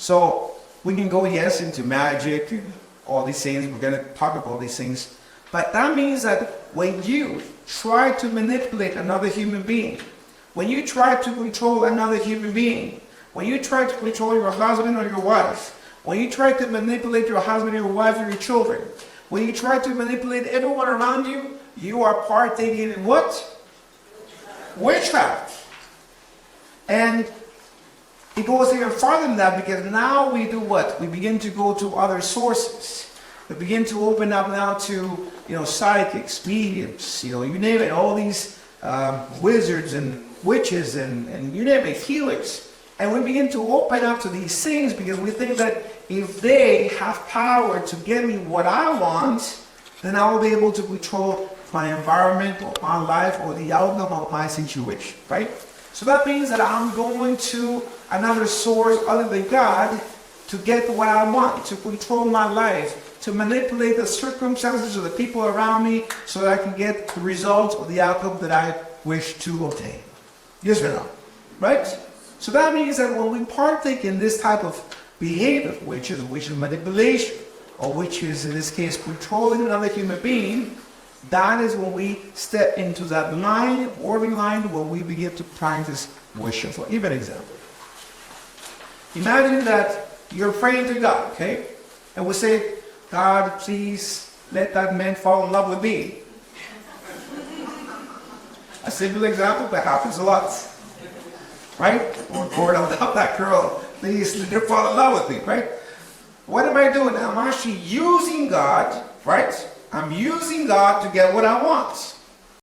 So we can go, yes, into magic and all these things. We're going to talk about these things. But that means that when you try to manipulate another human being, when you try to control another human being, when you try to control your husband or your wife, when you try to manipulate your husband or your wife or your children, when you try to manipulate everyone around you, you are partaking in what? Witchcraft. And it goes even farther than that, because now we do what? We begin to go to other sources. We begin to open up now to, psychics, mediums, you name it, all these wizards and witches and you name it, healers. And we begin to open up to these things because we think that if they have power to give me what I want, then I will be able to control my environment or my life or the outcome of my situation, right? So that means that I'm going to another source other than God to get what I want, to control my life, to manipulate the circumstances of the people around me so that I can get the result or the outcome that I wish to obtain. Yes or no? Right? So that means that when we partake in this type of behavior, which is manipulation, or which is, in this case, controlling another human being, that is when we step into that line, borderline, where we begin to practice worship. For even example, imagine that you're praying to God, okay? And we say, God, please let that man fall in love with me. A simple example, that happens a lot. Right? Or Lord, I'll help that girl. Please let her fall in love with me, right? What am I doing? I'm actually using God, right? I'm using God to get what I want.